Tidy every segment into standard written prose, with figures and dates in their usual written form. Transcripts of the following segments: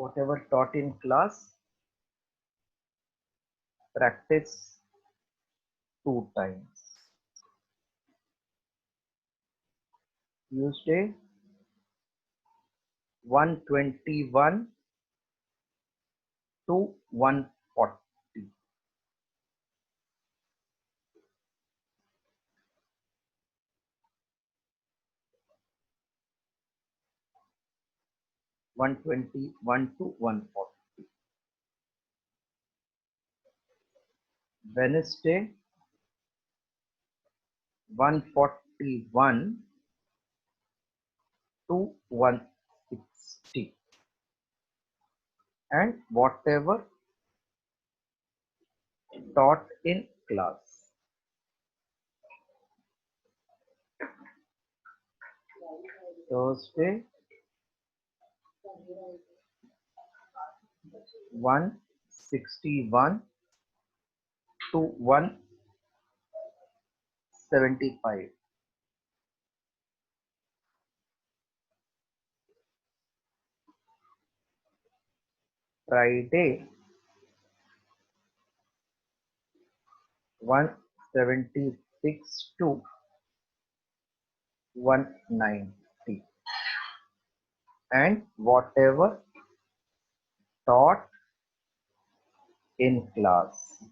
whatever taught in class, practice 2 times. Tuesday 121 to 140. to 140. Wednesday 141 to 160, and whatever taught in class. Thursday 161 to 175. Friday 176 to 190, and whatever taught in class.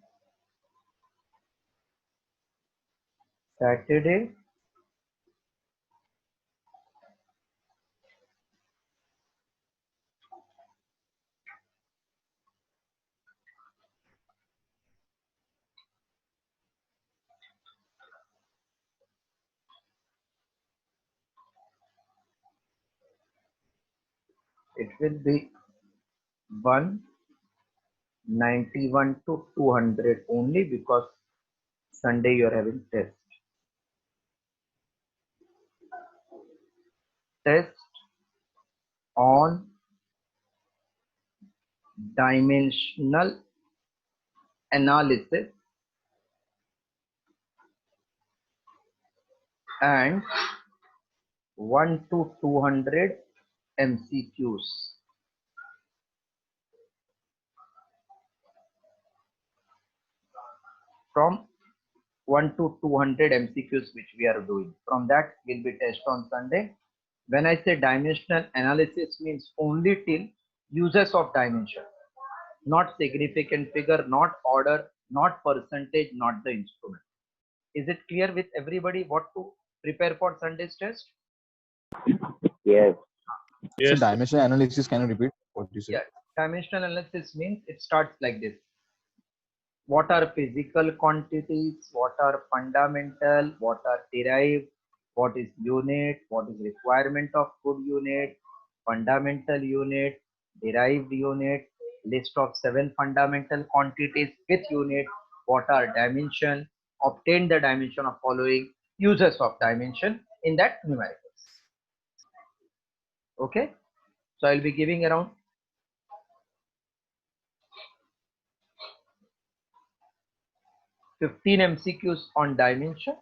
Saturday it will be 191 to 200 only, because Sunday you are having test. Test on dimensional analysis and 1 to 200 MCQs. From 1 to 200 MCQs which we are doing. From that will be test on Sunday. When I say dimensional analysis, means only till uses of dimension, not significant figure, not order, not percentage, not the instrument. Is it clear with everybody what to prepare for Sunday's test? Yes. Yes. So dimensional analysis, can you repeat what you said? Yeah, dimensional analysis means it starts like this. What are physical quantities? What are fundamental? What are derived? What is unit? What is requirement of good unit? Fundamental unit, derived unit, list of 7 fundamental quantities with unit. What are dimension? Obtain the dimension of following, uses of dimension in that numericals. Okay, so I'll be giving around 15 MCQs on dimension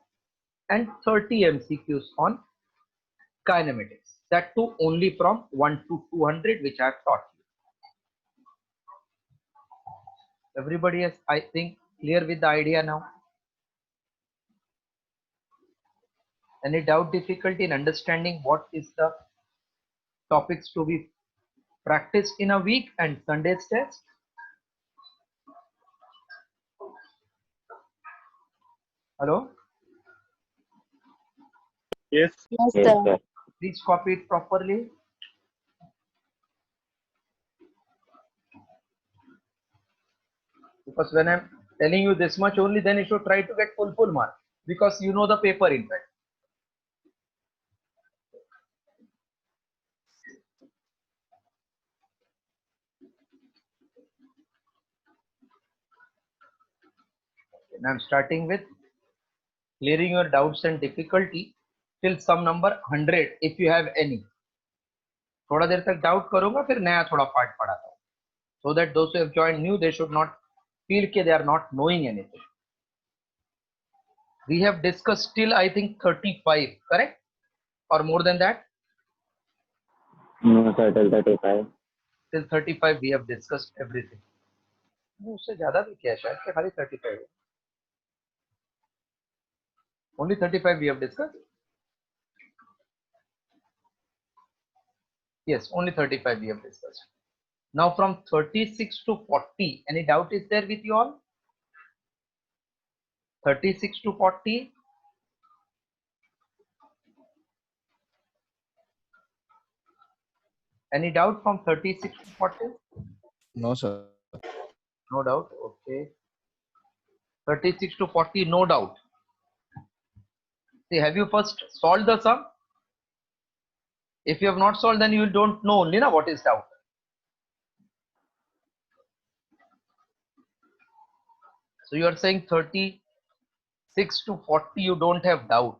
and 30 MCQs on kinematics. That too only from 1 to 200, which I have taught you. Everybody is, I think, clear with the idea now? Any doubt, difficulty in understanding what is the topics to be practiced in a week and Sunday's test? Hello? Yes. Yes, sir. Please copy it properly. Because when I'm telling you this much only, then you should try to get full mark, because you know the paper in fact. And I'm starting with clearing your doubts and difficulty till some number 100 if you have any. थोड़ा देर तक doubt करूंगा, फिर नया थोड़ा part पढ़ाता हूँ, so that those who have joined new, they should not feel that they are not knowing anything. We have discussed till I think 35, correct? Or more than that? No, sir, till 35. till 35 we have discussed everything. उससे ज्यादा भी क्या है शायद से खाली 35 है. Only 35 we have discussed. Yes, only 35 we have discussed. Now from 36 to 40, any doubt is there with you all? 36 to 40. Any doubt from 36 to 40? No, sir. No doubt. Okay. 36 to 40, no doubt. See, have you first solved the sum? If you have not solved, then you don't know only na what is doubt. So you are saying 36 to 40, you don't have doubt.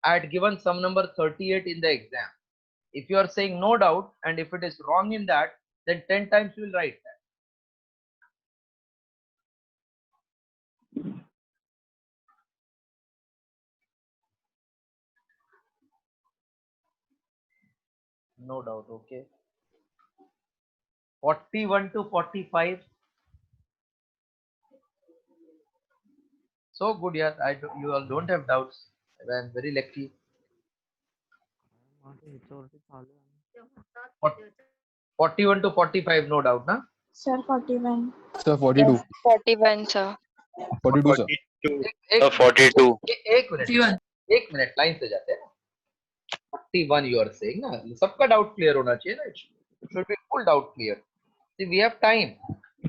I had given some number 38 in the exam. If you are saying no doubt, and if it is wrong in that, then 10 times you will write that. No doubt, okay. 41 to 45. So good, yeah. You all don't have doubts. I am very lucky. 41 to 45, no doubt, na? Sir, 41. Sir, 42. 41, sir. 42, sir. 42. एक minute line से जाते हैं ना. 41 you are saying ना, सबका doubt clear होना चाहिए ना. It should be full doubt clear. See, we have time,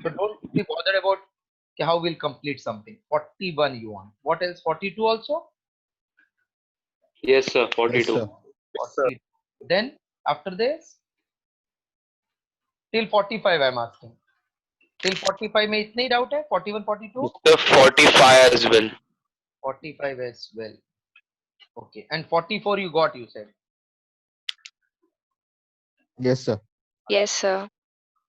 so don't be bothered about how we'll complete something. 41 you want. What else? 42 also? Yes, sir. Yes, 42. sir. 42. Then after this, till 45 I'm asking. Till 45 में इतने ही doubt है? 41, 42? Sir, 45 as well. 45 as well. Okay. And 44 you got, you said. Yes, sir. Yes, sir.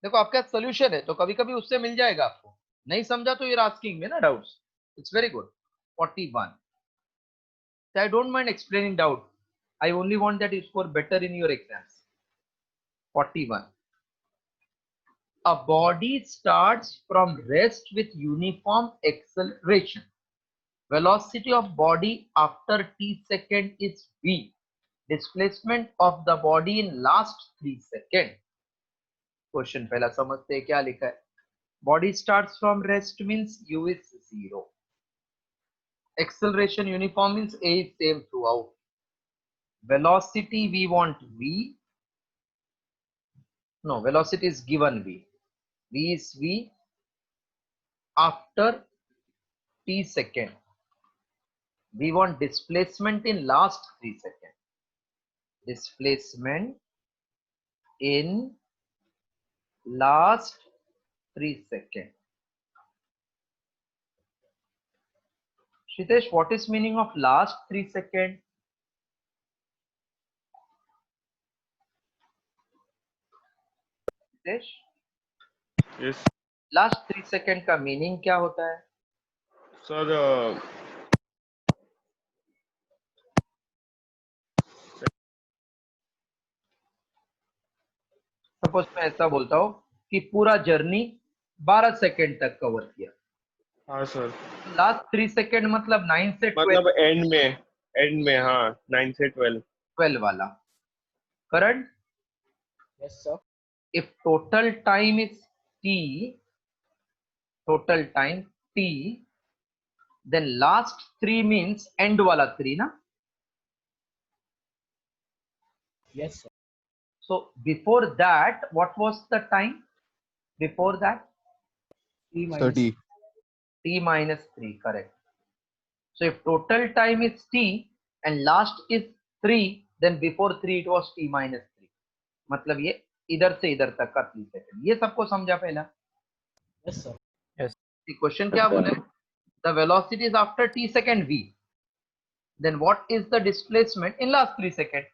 देखो आपका solution है तो कभी कभी उससे मिल जाएगा आपको. नहीं समझा तो you're asking me ना doubts. It's very good. 41. So I don't mind explaining doubt. I only want that you score better in your exams. 41. A body starts from rest with uniform acceleration. Velocity of body after t second is v. Displacement of the body in last 3 seconds. Question पहला समझते हैं क्या लिखा है. Body starts from rest means u is 0. Acceleration uniform means a is same throughout. Velocity we want v. No, velocity is given v. V is v after t second. We want displacement in last 3 seconds. Displacement in last 3 seconds. Shitesh, what is meaning of last 3 seconds? Shitesh, Yes, last 3 seconds का meaning क्या होता है? sir. Suppose मैं ऐसा बोलता हूँ कि पूरा जर्नी 12 सेकंड तक कवर किया. हाँ सर. लास्ट 3 सेकंड मतलब 9 से 12 मतलब एंड में हाँ 9 से 12 वाला. Correct? Yes, sir. If total time is t, then last 3 means end wala 3 na. Yes, sir. So before that, what was the time? Before that, 30. t minus 3, correct. So if total time is t and last is 3, then before 3 it was t minus 3. मतलब ये इधर से इधर तक का 3 second. ये सबको समझा पहला? Yes, sir. क्वेश्चन क्या बोले? The velocity is after t second v. Then what is the displacement in last 3 seconds?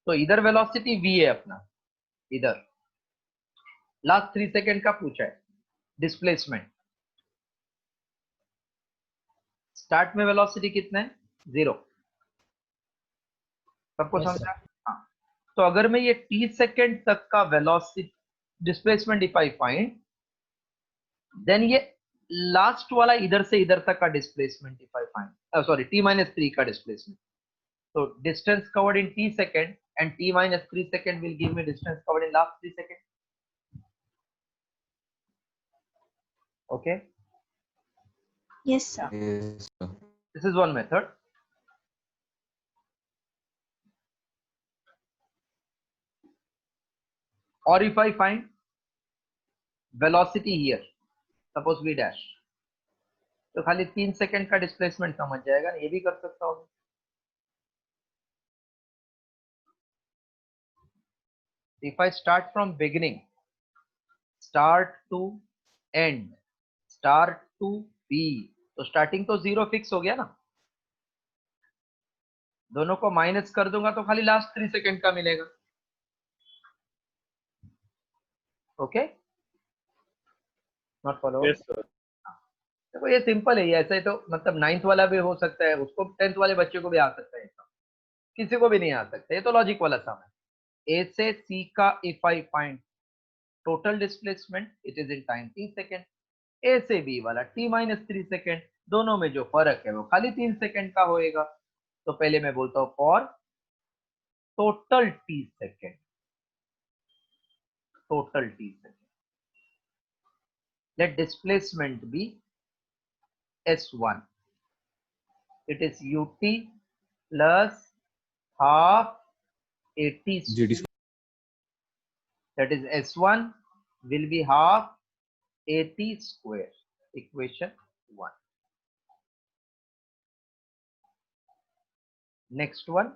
तो इधर velocity v है अपना, इधर last 3 सेकंड का पूछा है. डिस्प्लेसमेंट स्टार्ट में वेलोसिटी कितना है? 0. सबको Yes, समझा? हाँ. तो अगर मैं ये t सेकंड तक का velocity displacement if I find, then ये लास्ट वाला इधर से इधर तक का displacement if I find, sorry t-3 का displacement. So distance covered in t second and t-3 second will give me distance covered in last 3 seconds. Okay. Yes, sir. Yes, sir. This is one method. Or if I find velocity here, suppose v dash, तो खाली 3 second का displacement समझ जाएगा, ये भी कर सकता हूँ. If I start from beginning, start to end, start to b, तो स्टार्टिंग तो 0 फिक्स हो गया ना, दोनों को माइनस कर दूंगा तो खाली लास्ट 3 सेकंड का मिलेगा. Okay, not follow. Yes, sir. देखो ये सिंपल है, ये ऐसा ही तो मतलब 9th वाला भी हो सकता है, उसको 10th वाले बच्चे को भी आ सकता है, किसी को भी नहीं आ सकता. ये तो लॉजिक वाला सम है. ए से सी का if I find total displacement it is in time t second, A से बी वाला t-3 सेकेंड, दोनों में जो फर्क है वो खाली 3 सेकेंड का होएगा. तो पहले मैं बोलता हूँ for total t second, total t second, let displacement be s1, it is ut plus half at GD square. That is s1 will be half at square, equation 1. Next one,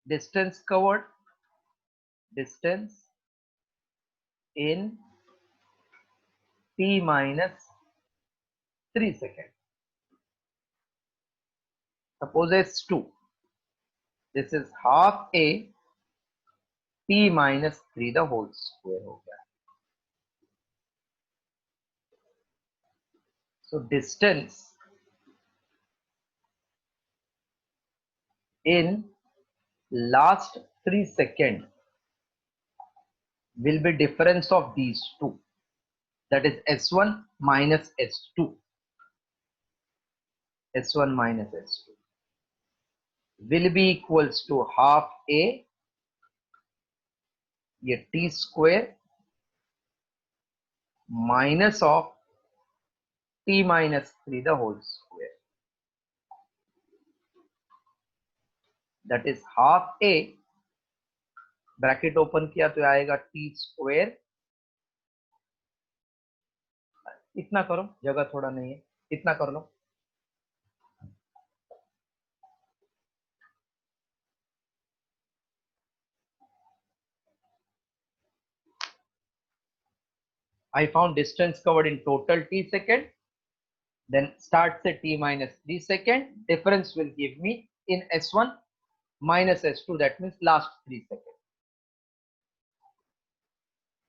distance covered, distance in t-3 seconds. Suppose s2, this is half a t-3 the whole square हो गया. So distance in last 3 seconds will be difference of these two, that is s1 minus s2, s1 minus s2 will be equals to half a, ये t square minus of t-3 the whole square, that is half a, bracket open किया तो आएगा t square, इतना करो, जगह थोड़ा नहीं है, इतना कर लो. I found distance covered in total t second, then starts at t-3 second, difference will give me in s1 minus s2, that means last 3 seconds.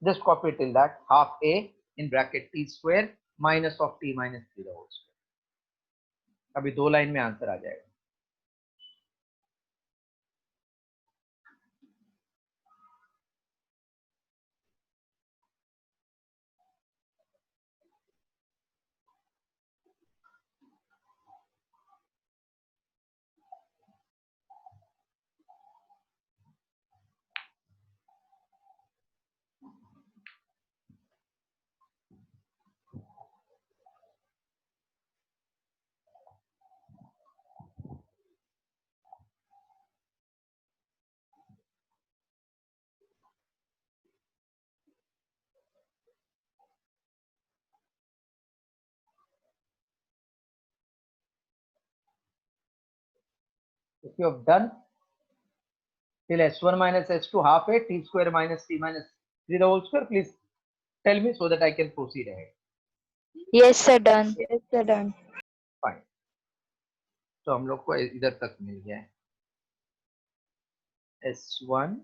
Just copy till that, half a in bracket t square minus of t-3 the whole square. अभी 2 line में answer आ जाएगा. If you have done till s1 minus s2 half a t square minus t-3 the whole square, please tell me so that I can proceed ahead. Yes, sir. Done. Yes, sir. Done. Fine. तो हम लोग को इधर तक मिल गया है, s1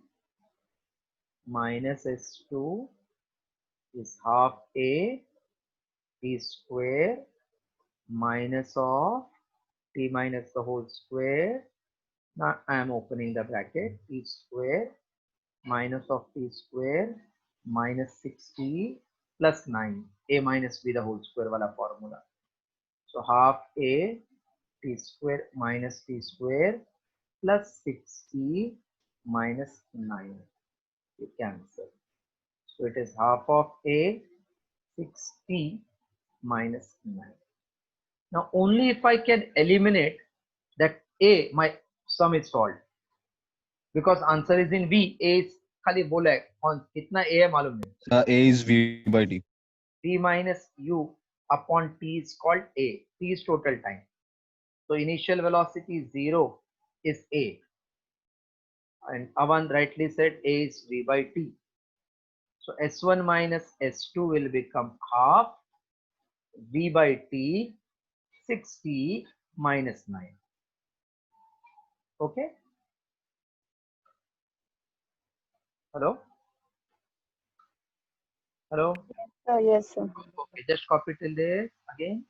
minus s2 is half a t square minus of t minus the whole square. Now I am opening the bracket, t square minus of t square minus 6t plus 9, a minus b the whole square wala formula. So half a t square minus t square plus 6t minus 9. You cancel. So it is half of a 6t minus 9. Now only if I can eliminate that a, my sum is solved. Because answer is in V. A is खाली बोला है कौन कितना A है मालूम नहीं. A is V by T. V minus U upon T is called A. T is total time. So initial velocity 0 is A. And Avan rightly said A is V by T. So S1 minus S2 will become half V by T 6T minus 9. Okay. Hello? Hello? Yes, sir. Okay, just copy till there again.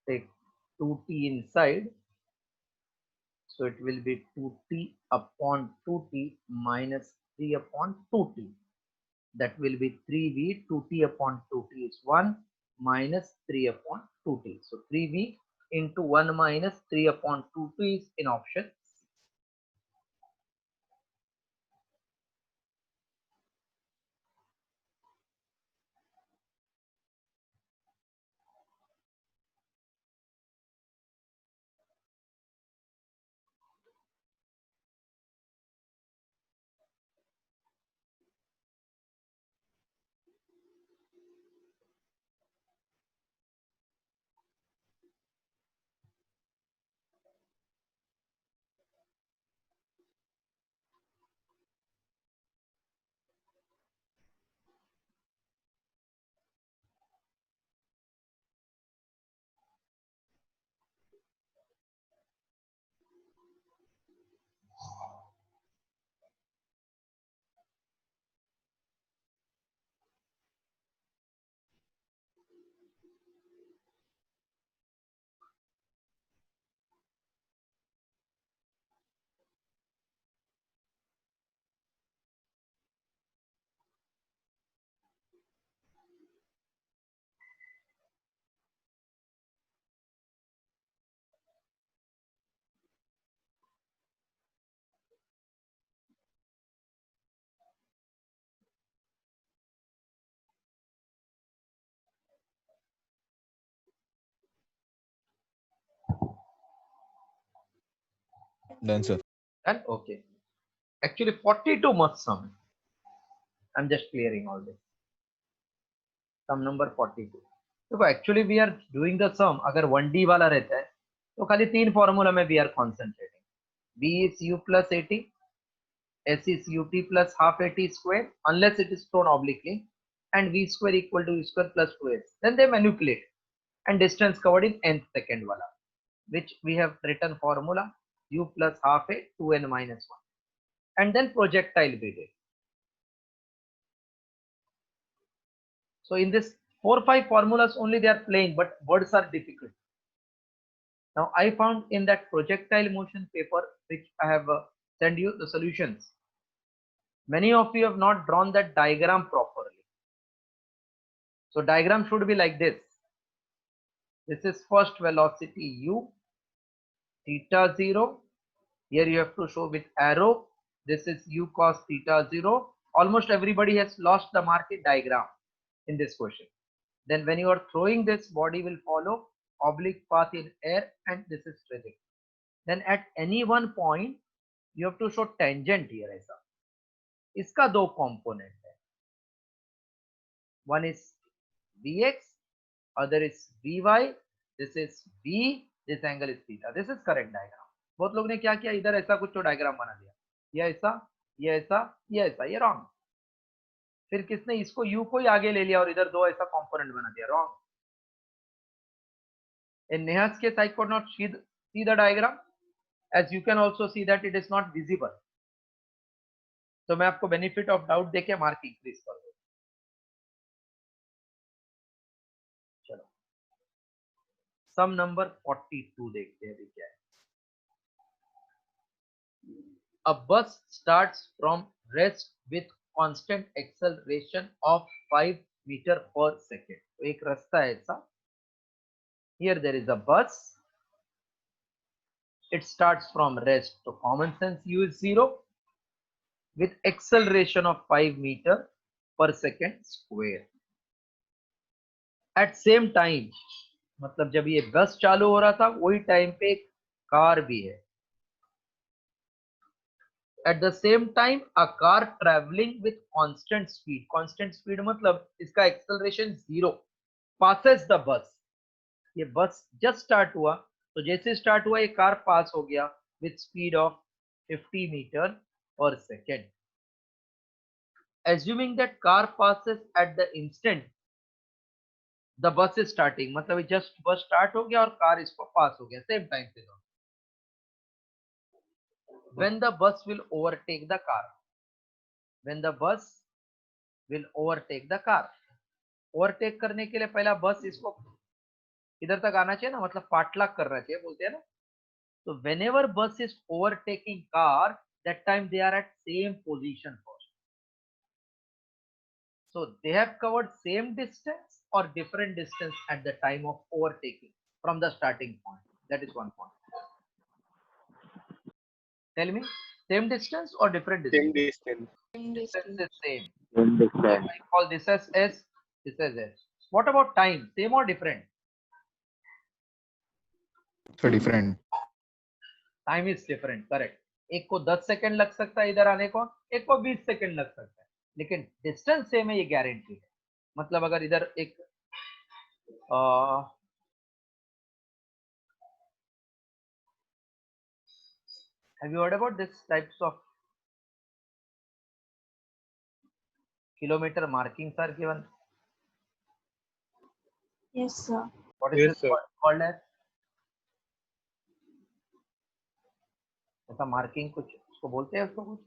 Take 2t inside. So it will be 2t upon 2t minus 3 upon 2t. That will be 3v. 2t upon 2t is 1 minus 3 upon 2t. So 3v into 1 minus 3 upon 2t is in option C. Done, sir. And okay. Actually 42 must sum. I'm just clearing all this. Sum number 42. देखो actually we are doing the sum. अगर 1D वाला रहता है तो खाली 3 formula में we are concentrating. B is U plus AT. S is UT plus half AT square unless it is thrown obliquely, and V square equal to U square plus 2S. Then they manipulate and distance covered in nth second wala, which we have written formula U plus half A 2n minus 1, and then projectile we did. So in this 4-5 formulas only they are playing, but words are difficult. Now I found in that projectile motion paper which I have sent you the solutions. Many of you have not drawn that diagram properly. So diagram should be like this. This is first velocity u, theta 0. Here you have to show with arrow. This is u cos theta 0. Almost everybody has lost the market diagram in this question. Then when you are throwing this, body will follow oblique path in air and this is trajectory. Then at any one point, you have to show tangent here ऐसा. इसका दो component है. One is Vx, other is Vy. This is V. This angle is theta. This is correct diagram. बहुत लोग ने क्या किया, इधर ऐसा कुछ तो डायग्राम बना दिया, ये ऐसा, ये ऐसा, ये ऐसा, ये रॉन्ग. फिर किसने इसको U को ही आगे ले लिया और इधर दो ऐसा कंपोनेंट बना दिया, wrong. In Neha's case, I could not see the diagram, as you can also see that it is not visible. तो मैं आपको बेनिफिट ऑफ डाउट देके मार्क इंक्रीज कर दूं. चलो सम नंबर 42 देखते हैं अभी क्या है. A bus starts from rest with constant acceleration of 5 meter per second. तो एक रास्ता है ऐसा. Here there is a bus. It starts from rest. So common sense U is 0 with acceleration of 5 meter per second square. At same time, मतलब जब ये बस चालू हो रहा था वही टाइम पे एक कार भी है. At the same time, a car traveling with constant speed. Constant speed मतलब इसका acceleration 0 passes the bus. ये बस just start हुआ, तो जैसे स्टार्ट हुआ ये कार पास हो गया with speed of 50 meter per second. Assuming that car passes at the instant the bus is starting, मतलब ये just बस स्टार्ट हो गया और कार इसको पास हो गया सेम टाइम पे. When the bus will overtake the car. When the bus will overtake the car. Overtake करने के लिए पहला बस इसको इधर तक आना चाहिए ना, मतलब पाटलाग करना चाहिए बोलते हैं ना. So whenever bus is overtaking car, that time they are at same position first. So they have covered same distance or different distance at the time of overtaking from the starting point. That is one point. Tell me, same distance or different distance? Same distance. Distance is same. Understand. I call this as S, this as S. What about time? Same or different? So different. Time is different, correct. एक को 10 second लग सकता है इधर आने को, एक को 20 सेकंड लग सकता है, लेकिन डिस्टेंस सेम है, ये गारंटी है. मतलब अगर इधर एक have you heard about this types of kilometer markings are given? Yes, sir. What is Yes, this sir. called as? ऐसा मार्किंग कुछ उसको बोलते हैं, उसको कुछ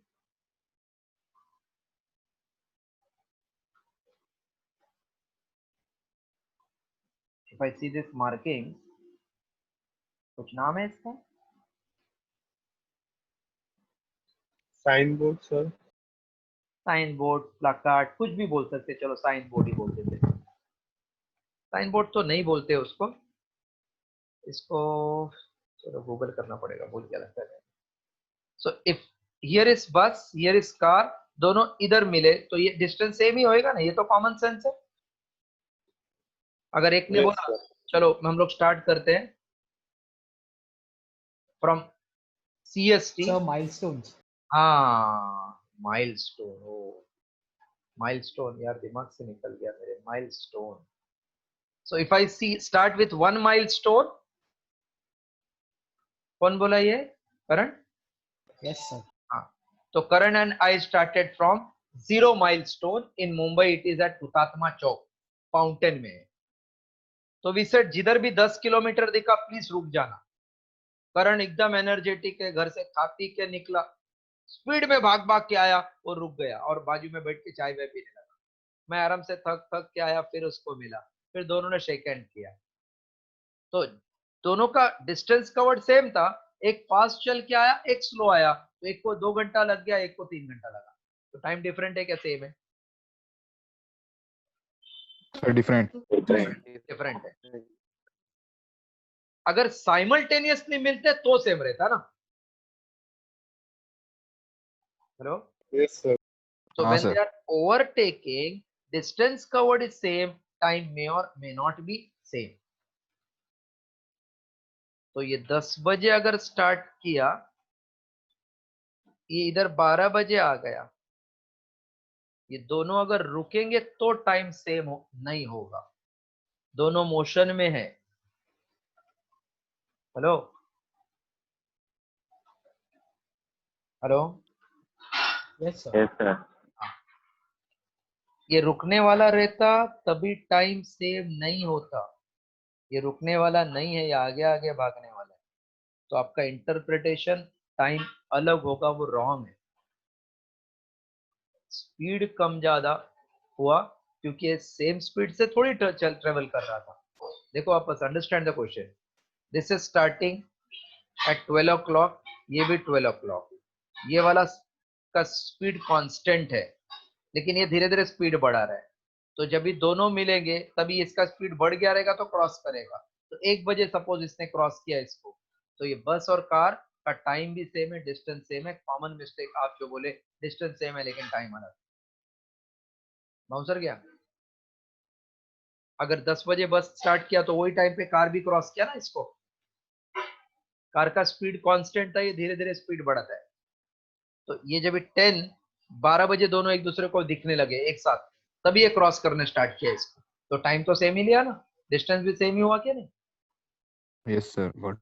if I see this marking, कुछ नाम है इसका? Sign board, sir. Sign board, placard, कुछ भी बोल सकते, चलो साइन बोर्ड ही बोलते थे. साइन बोर्ड तो नहीं बोलते उसको, इसको चलो गूगल करना पड़ेगा, बोल क्या लगता है. सो इफ हियर इज बस, हियर इज कार, दोनों इधर मिले तो ये डिस्टेंस सेम ही होएगा ना, ये तो कॉमन सेंस है. अगर एक ने Yes, बोला sir. चलो हम लोग स्टार्ट करते हैं फ्रॉम CST. Sir, milestones. हाँ माइलस्टोन, ओ माइलस्टोन यार दिमाग से निकल गया मेरे, milestone. So if I see start with 1 milestone, कौन बोला ये? करण. Yes, sir. हाँ, तो Karan and I started from 0 milestone in Mumbai. It is at Hutatma Chowk, fountain में है. तो वी सेड जिधर भी 10 किलोमीटर दिखा प्लीज रुक जाना. करण एकदम एनर्जेटिक है, घर से खा पी के निकला, स्पीड में भाग भाग के आया और रुक गया और बाजू में बैठ के चाय वाय पीने लगा. मैं आराम से थक थक के आया, फिर उसको मिला, फिर दोनों ने शेक हैंड किया. तो दोनों का डिस्टेंस कवर्ड सेम था, एक फास्ट चल के आया, एक स्लो आया, तो एक को 2 घंटा लग गया, एक को 3 घंटा लगा. तो टाइम डिफरेंट है क्या सेम है? So different. डिफरेंट है. अगर साइमल्टेनियसली मिलते तो सेम रहता ना. हेलो. Yes, sir. So हाँ, when sir. they are overtaking, distance covered is same, time may और मे नॉट बी सेम। तो ये 10 बजे अगर स्टार्ट किया, ये इधर 12 बजे आ गया, ये दोनों अगर रुकेंगे तो टाइम सेम नहीं होगा, दोनों मोशन में है। Hello hello, Yes, sir. Yes, sir. ये रुकने वाला रहता तभी टाइम सेम नहीं होता, ये रुकने वाला नहीं है, ये आगे आगे भागने वाला है, तो आपका इंटरप्रिटेशन टाइम अलग होगा, वो रॉन्ग है। स्पीड कम ज्यादा हुआ क्योंकि सेम स्पीड से थोड़ी ट्रेवल कर रहा था। देखो आप बस understand the question, this is starting at 12 o'clock, ये भी 12 o'clock, ये वाला का स्पीड कांस्टेंट है, लेकिन ये धीरे धीरे स्पीड बढ़ा रहा है, तो जब ये दोनों मिलेंगे तभी इसका स्पीड बढ़ गया रहेगा तो क्रॉस करेगा। तो 1 बजे सपोज इसने क्रॉस किया इसको, तो ये बस और कार का टाइम भी सेम है, डिस्टेंस सेम है। कॉमन मिस्टेक आप जो बोले डिस्टेंस सेम है लेकिन टाइम अलग, बाउंसर गया। अगर 10 बजे बस स्टार्ट किया तो वही टाइम पे कार भी क्रॉस किया ना इसको, कार का स्पीड कांस्टेंट था, ये धीरे धीरे स्पीड बढ़ता है। तो ये जब 12 बजे दोनों एक दूसरे को दिखने लगे एक साथ, तभी ये क्रॉस करने स्टार्ट किया इसको, तो टाइम तो सेम ही लिया ना, डिस्टेंस भी सेम ही हुआ क्या नहीं? Yes, sir. Got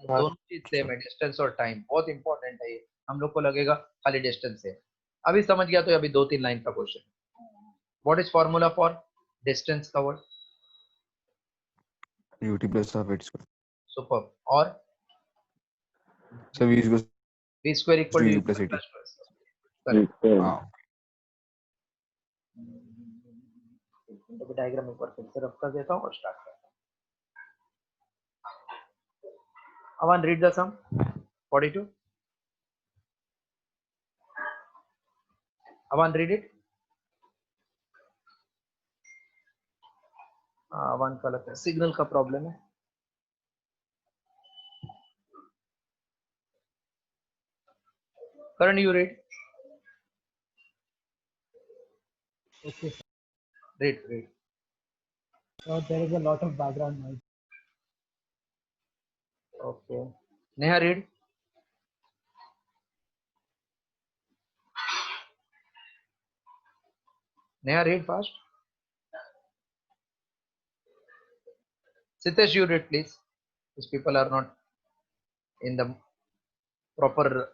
दोनों चीज सेम है, डिस्टेंस और टाइम बहुत इंपॉर्टेंट है ये। हम लोग को लगेगा खाली डिस्टेंस है, अभी समझ गया तो अभी 2-3 लाइन का question. What is formula for distance covered? UT plus half h square. Super. और So V equals v square equal to two U plus 80. Correct. हाँ. डायग्राम एक बार फिर से रख कर देता हूँ और स्टार्ट करता हूँ। Avan, read the sum 42. Avan, read it. Avan का लगता है सिग्नल का प्रॉब्लम है। Karan, you read. Okay, sir. Read. So there is a lot of background noise. Okay. Neha, read. Neha, read fast. Sitesh, you read, please. These people are not in the proper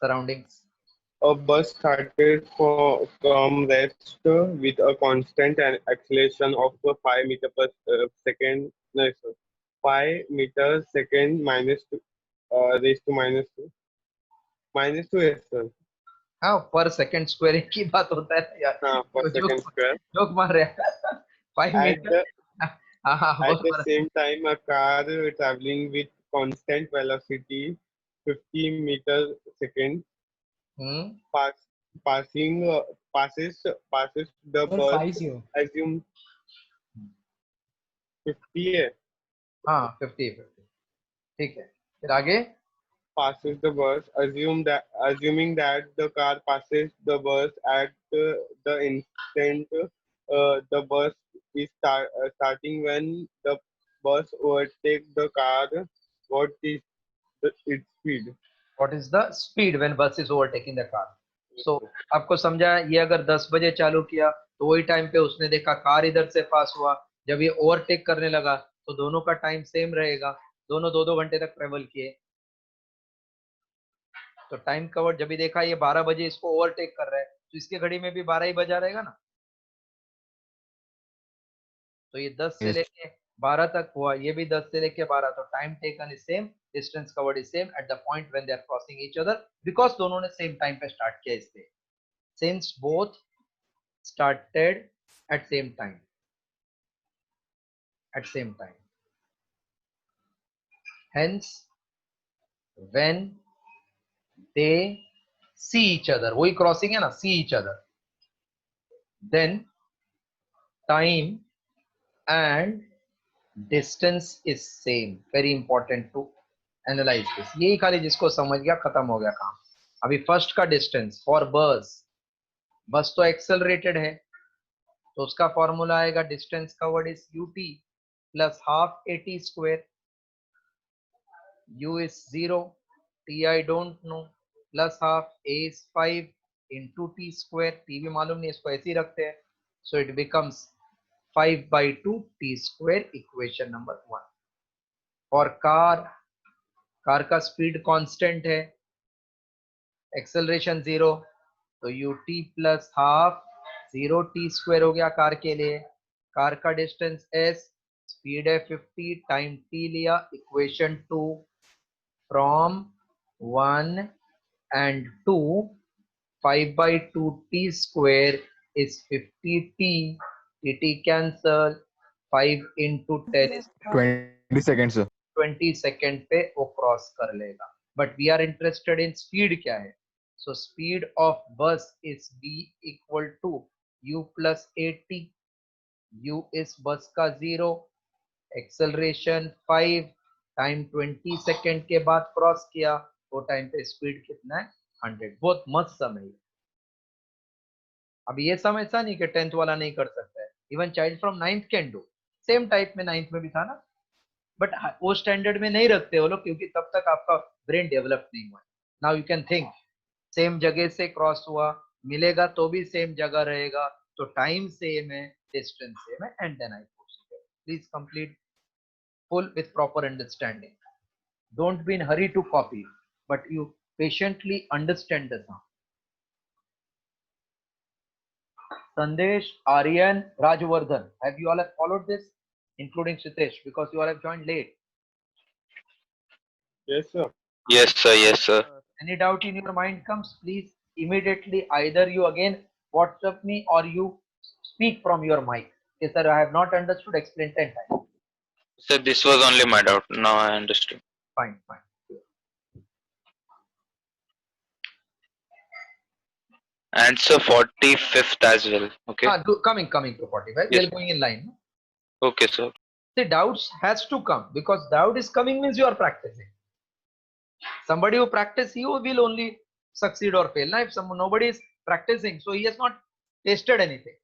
surroundings. A bus started from rest with a constant acceleration of 5 meter per second. No, sir. 5 meters second minus 2, raised to minus 2. Minus 2, yes, sir. हाँ, पर second square एक ही बात होता है यार। Per second square. Joke मार रहे हैं। 5 metre. At the same time, a car traveling with constant velocity, 50 meters second, passes the Sir, bus. 50. Assume 50 है. हाँ 50 ठीक है, फिर आगे Passes the bus. Assuming that the car passes the bus at the instant the bus is starting. When the bus overtakes the car, what is its speed? What is the speed when बस is overtaking the car? सो आपको समझा, ये अगर 10 बजे चालू किया तो वही टाइम पे उसने देखा कार इधर से पास हुआ, जब ये ओवरटेक करने लगा तो दोनों का टाइम सेम रहेगा, दोनों 2-2 घंटे तक ट्रेवल किए, तो टाइम कवर जब भी देखा ये 12 बजे इसको ओवरटेक कर रहा है तो इसके घड़ी में भी 12 ही बजा रहेगा ना, तो ये 10 से Yes. लेके 12 तक हुआ, ये भी 10 से लेके 12, तो time taken is same, distance covered is same at the point when they are crossing each other, because दोनों ने सेम टाइम पे स्टार्ट किया इसलिए, since both started at same time, hence when they see each other, वही crossing है ना, see each other, then time and distance is same. Very important to analyze this. यही खाली जिसको समझ गया खत्म हो गया काम। अभी फर्स्ट का डिस्टेंस फॉर बस तो एक्सेलरेटेड है, तो उसका फॉर्मूला आएगा distance covered is ut plus half at square, u is 0, t I don't know, plus half a is 5 into t square, t भी मालूम नहीं, इसको ऐसे ही रखते हैं, so it becomes 5/2 t square, equation number 1. और कार का स्पीड कांस्टेंट है, एक्सेलरेशन 0, तो ut plus half 0t square हो गया कार के लिए. कार का डिस्टेंस s, स्पीड है 50 टाइम t लिया, equation 2 from 1 and 2, 5/2 t square is 50t, t cancel, 5 into 10 is 20 seconds, sir. 20 second पे वो क्रॉस कर लेगा. But we are interested in speed क्या है, so speed of bus is b equal to u plus at, u इस बस का 0, acceleration 5 time 20 second के बाद क्रॉस किया, वो टाइम पे स्पीड कितना है 100. बहुत मस्त समय है. अब ये समय ऐसा नहीं कि 10th वाला नहीं कर सकता है, even child from 9th can do. Same type में 9th में भी था ना, बट वो स्टैंडर्ड में नहीं रखते वो लोग, क्योंकि तब तक आपका ब्रेन डेवलप नहीं हुआ. Now you can think, same जगह से क्रॉस हुआ, मिलेगा तो भी सेम जगह रहेगा, तो टाइम सेम है, डिस्टेंस सेम है, and then I proceed. Please complete full with proper understanding. Don't be in hurry to copy, but you patiently understand the sound. Sandesh, Aryan, Rajvardhan, have you all have followed this, including Sitesh, because you all have joined late? Yes, sir. Yes, sir. Yes, sir. Any doubt in your mind comes, please immediately either you again WhatsApp me or you speak from your mic. Okay, sir, I have not understood, explain 10 times. Sir, this was only my doubt. Now I understood. Fine, fine. And sir, 45th as well. Okay. Coming to 45. Yes. We are going in line. Okay, sir. The doubts has to come, because doubt is coming means you are practicing. Somebody who practice, you will only succeed or fail. Now, if nobody is practicing, so he has not tasted anything.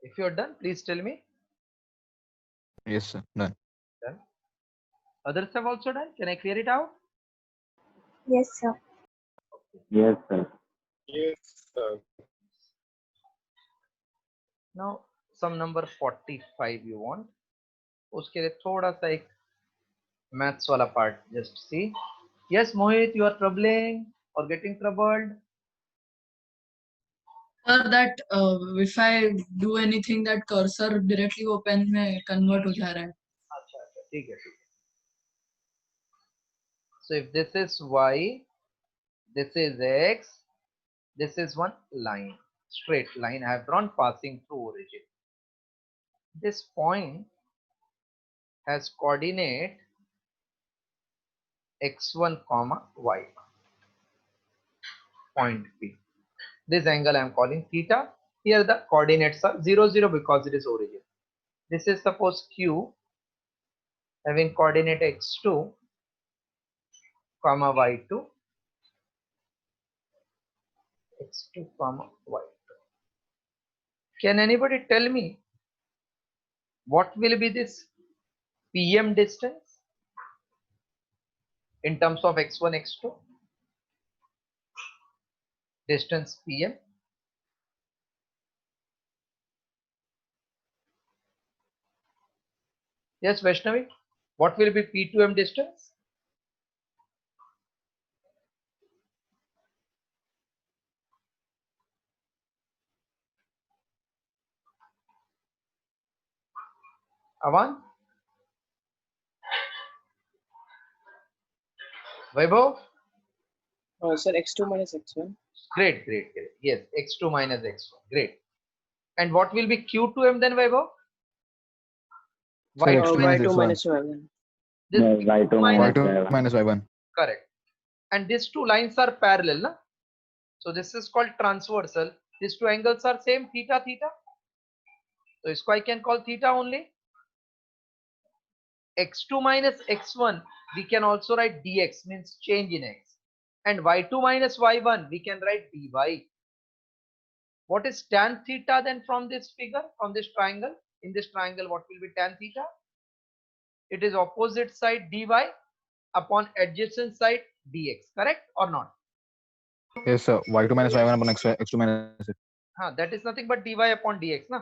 If you are done, please tell me. Yes, sir. Done. Done. Others have also done. Can I clear it out? Yes, sir. Yes, sir. Yes, sir. Now, sum number 45 you want, उसके लिए थोड़ा सा एक maths वाला part just see. Yes Mohit, you are troubling और getting troubled. that if I do anything that cursor directly वो pen में convert हो जा रहा है. अच्छा अच्छा, ठीक है ठीक है. So if this is y, this is x, this is one line, straight line I have drawn passing through origin. This point has coordinate x1 comma y, point P. This angle I am calling theta. Here the coordinates are 0 0 because it is origin. This is suppose q having coordinate x2 comma y2, x2 comma y2. Can anybody tell me what will be this PM distance in terms of x1 x2? Distance PM. Yes, Vaishnavi, what will be P2M distance? Avan? Vaibhav? Sir, x2 minus x1. Great, great, great. Yes, x2 minus x1. Great. And what will be Q2M then, Vaibhav? Sir, Y2 x2 y2 x1. minus y1. This y2 minus y1. correct. And these two lines are parallel, na? So this is called transversal. These two angles are same, theta, theta. So isko I can call theta only. X2 minus x1, we can also write dx, means change in x. And y2 minus y1, we can write dy. What is tan theta then from this figure, from this triangle? In this triangle, what will be tan theta? It is opposite side dy upon adjacent side dx, correct or not? Yes, sir. y2 minus y1 upon x2 minus x. That is nothing but dy upon dx, na?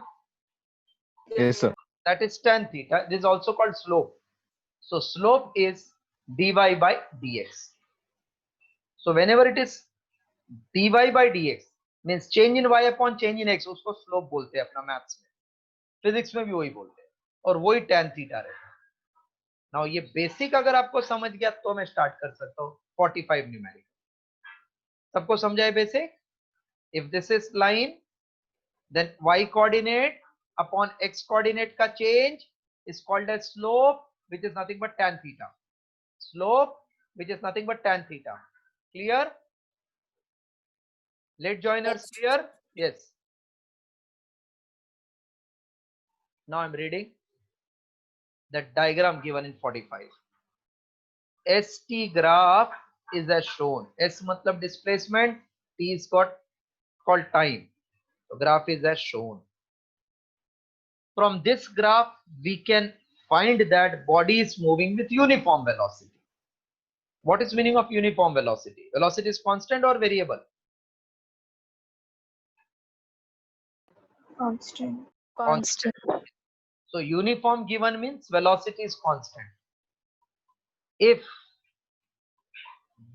Yes, sir. That is tan theta. This is also called slope. So slope is dy by dx. So whenever it is dy by dx means change in y upon change in x, उसको slope बोलते हैं अपना maths में, physics में भी वही बोलते हैं, और वही tan थीटा रहता है. नाउ ये बेसिक अगर आपको समझ गया तो मैं स्टार्ट कर सकता हूँ 45 न्यूमेरिकल. सबको समझा है basic? If this is line then y coordinate upon x coordinate का change is called as slope, which is nothing but tan theta. Slope which is nothing but tan theta. Clear? Late joiners clear? Yes. Now I'm reading the diagram given in 45. ST graph is as shown. S matlab displacement, T is called time. So graph is as shown. From this graph, we can find that body is moving with uniform velocity. What is meaning of uniform velocity? Velocity is constant or variable? Constant. Constant. So uniform given means velocity is constant. If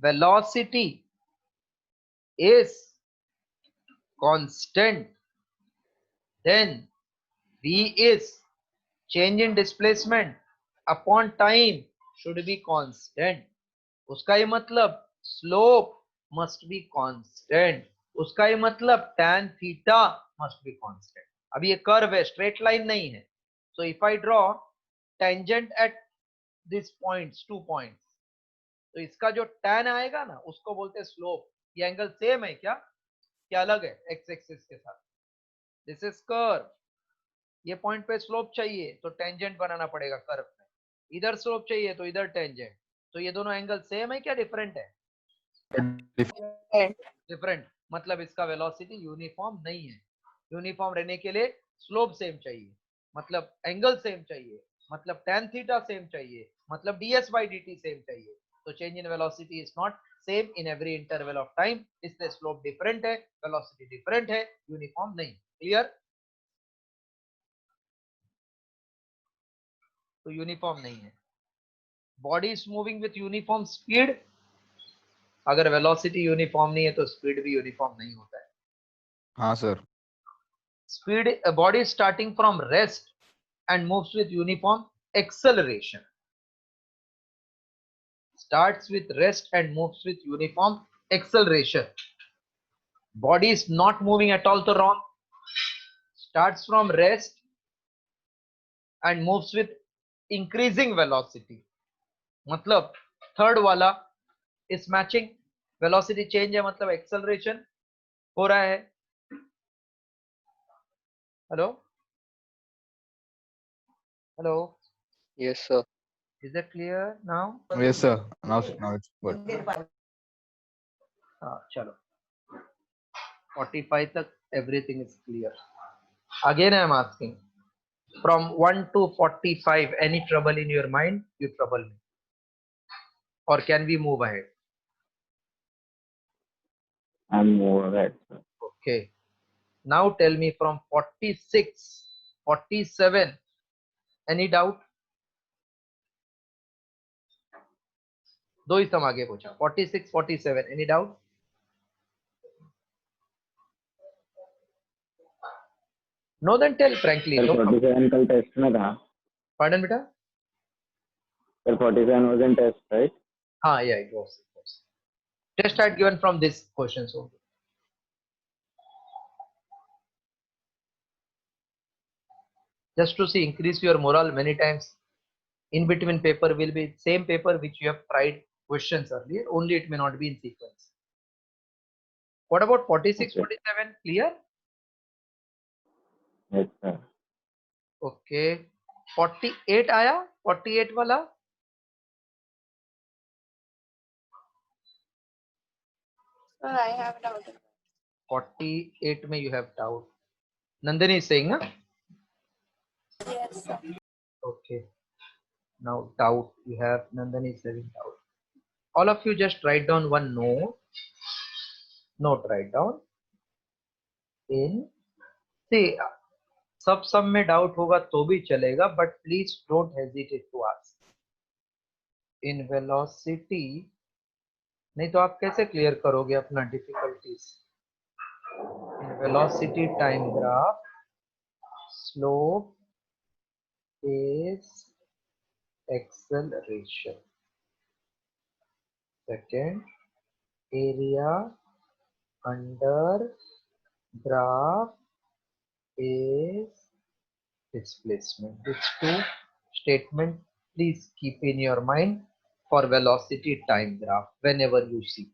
velocity is constant, then V is change in displacement upon time should be constant. उसका ये मतलब slope must be constant. उसका ये मतलब tan theta must be constant. अब ये curve है, straight line नहीं है. So if I draw tangent at these points, 2 points, तो इसका जो tan आएगा ना, उसको बोलते हैं slope. ये एंगल सेम है क्या? क्या अलग है x एक्सिस के साथ? This is curve. ये पॉइंट पे स्लोप चाहिए तो टेंजेंट बनाना पड़ेगा कर्व में. इधर स्लोप चाहिए तो इधर टेंजेंट. तो ये दोनों एंगल सेम है क्या डिफरेंट है? डिफरेंट. मतलब इसका वेलोसिटी यूनिफॉर्म नहीं है. यूनिफॉर्म रहने के लिए स्लोप सेम चाहिए, मतलब एंगल सेम चाहिए, मतलब tan थीटा सेम चाहिए, मतलब ds by dt सेम चाहिए. तो change in velocity is not same in every interval of time. इसलिए स्लोप डिफरेंट है, वेलोसिटी डिफरेंट है, यूनिफॉर्म नहीं. क्लियर? तो यूनिफॉर्म नहीं है. Body is moving with uniform speed. अगर वेलोसिटी यूनिफॉर्म नहीं है तो स्पीड भी यूनिफॉर्म नहीं होता है. हाँ sir. Speed, a body is starting from rest and moves with uniform acceleration. Starts with rest and moves with uniform acceleration. Body is not moving at all to wrong. Starts from rest and moves with increasing velocity. मतलब third वाला इस matching. Velocity change है मतलब acceleration हो रहा है. Hello hello, Yes, sir. is that clear now? Yes sir. Now it's good. चलो 45 तक everything is clear. Again I am asking, from 1 to 45, any trouble in your mind? You trouble me. Or can we move ahead? I'm more ahead, sir. Okay. Now tell me from 46, 47, any doubt? दो ही सम आगे पूछा. 46, 47, any doubt? No, then tell frankly. Sir, No problem. 47 कल test में था. Pardon, beta? Sir, 47 was in test, right? Yeah, it was. Test I had given from this questions only. Just to see, increase your morale many times. In between paper will be same paper which you have tried questions earlier, only it may not be in sequence. What about 46, Okay. 47? Clear? Yes, sir. Okay. 48 आया? 48 वाला? Sir, I have a doubt. 48 में you have doubt. Nandini is saying, na? Yes, sir. Okay. Now doubt you have. Nandini is having doubt. All of you just write down one note. Note write down. In see, सब में doubt होगा तो भी चलेगा, but please don't hesitate to ask. In velocity, नहीं तो आप कैसे क्लियर करोगे अपना difficulties? In velocity time graph, slope is acceleration. Second, area under graph is displacement. These two statements please keep in your mind for velocity time graph whenever you see.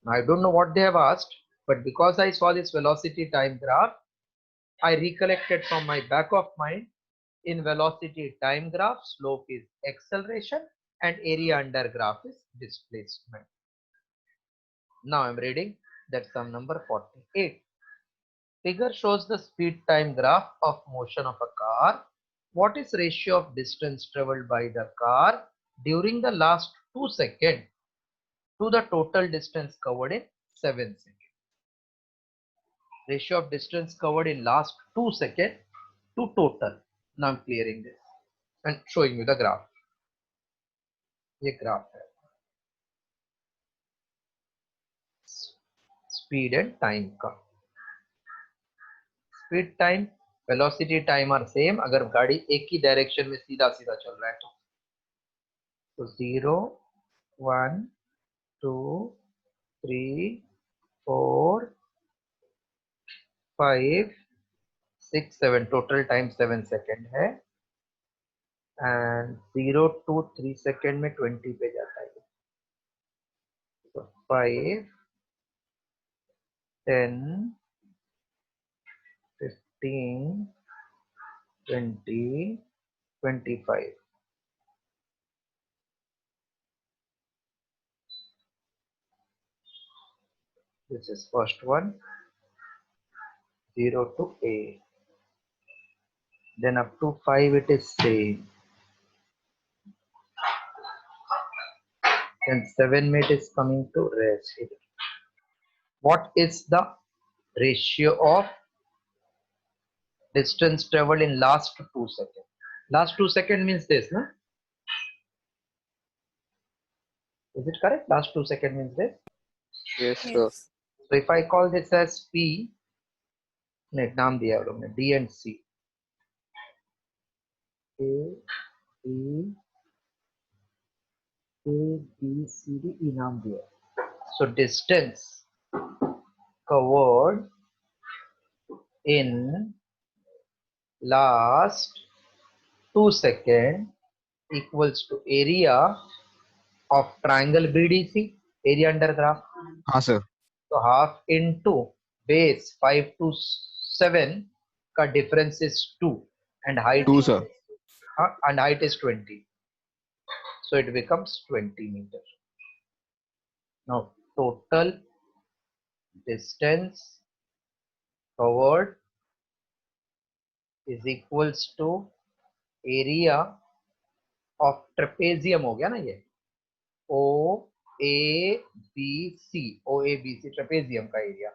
Now, I don't know what they have asked, but because I saw this velocity time graph, I recollected from my back of mind. In velocity time graph, slope is acceleration and area under graph is displacement. Now I am reading that sum number 48. Figure shows the speed time graph of motion of a car. What is ratio of distance traveled by the car during the last 2 seconds to the total distance covered in 7 seconds? Ratio of distance covered in last 2 seconds to total. Now I'm clearing this and showing you the graph. ये graph है speed and time का. Speed time, velocity time are same अगर गाड़ी एक ही direction में सीधा सीधा चल रहा है तो 0, 1, 2, 3, 4, 5, 6, 7 टोटल टाइम 7 सेकेंड है एंड 0 to 3 सेकेंड में 20 पे जाता है. तो 5, 10, 15, 20, 25. This is first one, 0 to A. Then up to 5 it is same. Then 7 it is coming to rest. What is the ratio of Distance traveled in last 2 seconds. Last 2 seconds means this, no? Is it correct? Last 2 seconds means this. Yes, sir. Yes. So if I call this as P, net नाम दिया हम लोग ने D and C. A, B, A, B, C, D, E नाम दिया. So distance covered in last 2 seconds equals to area of triangle BDC, area under graph. हाँ sir. So half into base 5 to 7 का difference is 2 and height 2 sir. and height is 20. So it becomes 20 meter. Now total distance covered is equals to area of trapezium हो गया ना ये O A B C, O A B C trapezium का area.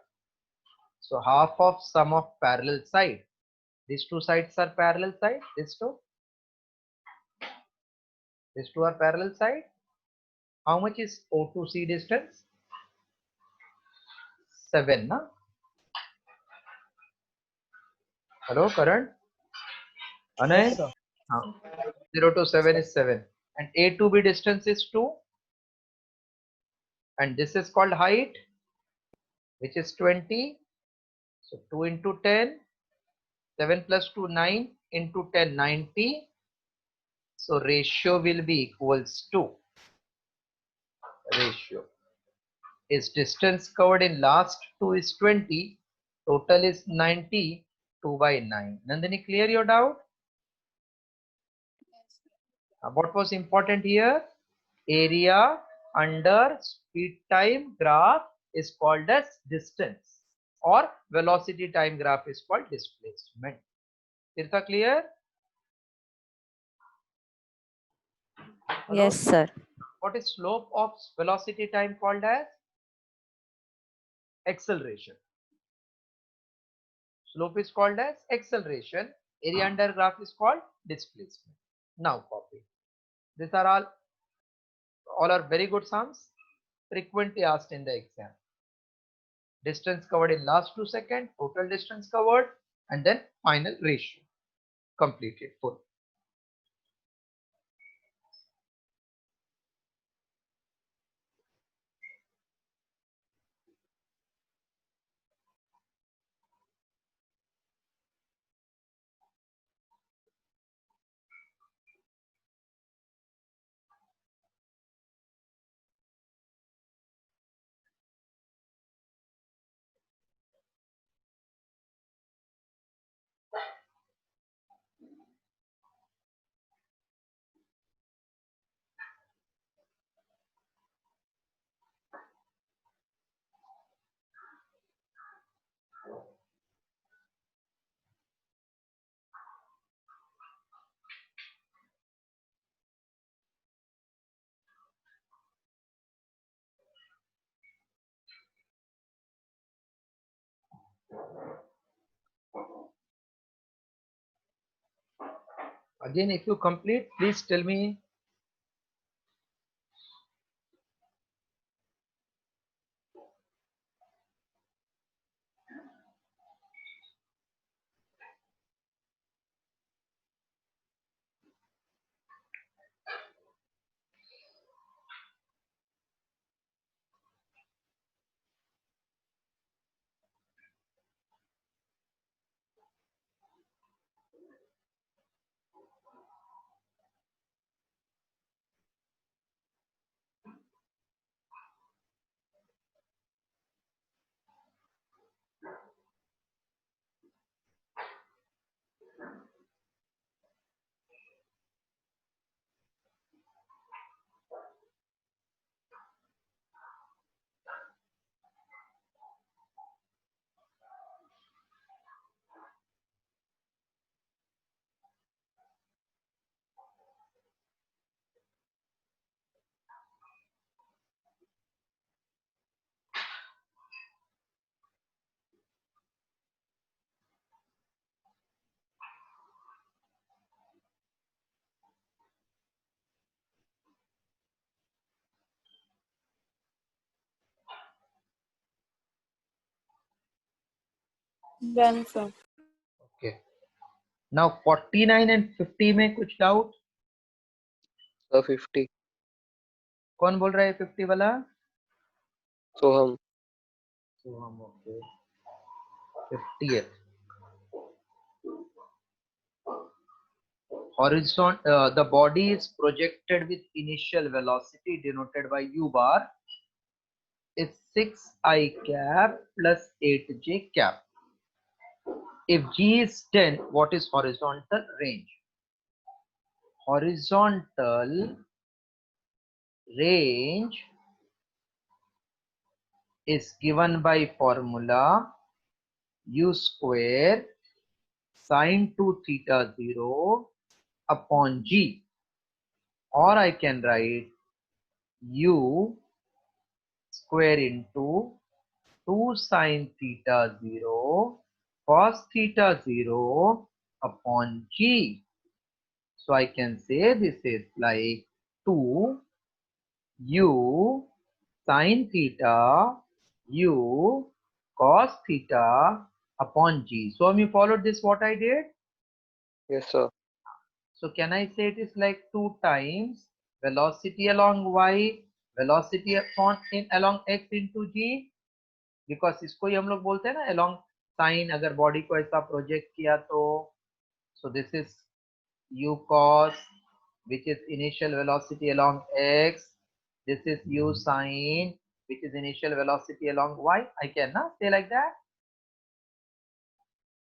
So half of sum of parallel side. These two sides are parallel side. These two are parallel side. How much is O to C distance? 7, na? Hello, Karan? Anay? Yes, sir. 0 to 7 is 7. And A to B distance is 2. And this is called height, which is 20. So 2 into 10. 7 plus 2, 9 into 10, 90. So ratio will be equals to ratio is distance covered in last 2 is 20, total is 90, 2 by 9. Nandini, clear your doubt? What was important here? Area under speed time graph is called as distance, or velocity time graph is called displacement. Tirtha, clear? Hello? Yes, sir. What is slope of velocity time called as? Acceleration. Slope is called as acceleration. Area under graph is called displacement. Now copy. These are all are very good sums, frequently asked in the exam. Distance covered in last 2 seconds, total distance covered, and then final ratio. Completed full. Again, if you complete, please tell me. Done, sir. Okay. Now 49 and 50 में कुछ doubt? Sir, 50. कौन बोल रहा है 50 वाला? Soham. Soham, okay. 50th. The body is projected with initial velocity denoted by u bar is 6i cap plus 8j cap. If g is 10, what is horizontal range? Horizontal range is given by formula u square sine 2 theta 0 upon g, or I can write u square into 2 sine theta 0 cos theta 0 upon g. So I can say this is like 2 u sine theta u cos theta upon g. So you followed this what I did? Yes, sir. So can I say it is like 2 times velocity along y, velocity upon along x into g? Because इसको ही हम लोग बोलते हैं ना along sin, अगर body को ऐसा project किया तो so this is u cos which is initial velocity along x, this is u sin which is initial velocity along y. I can ना say like that.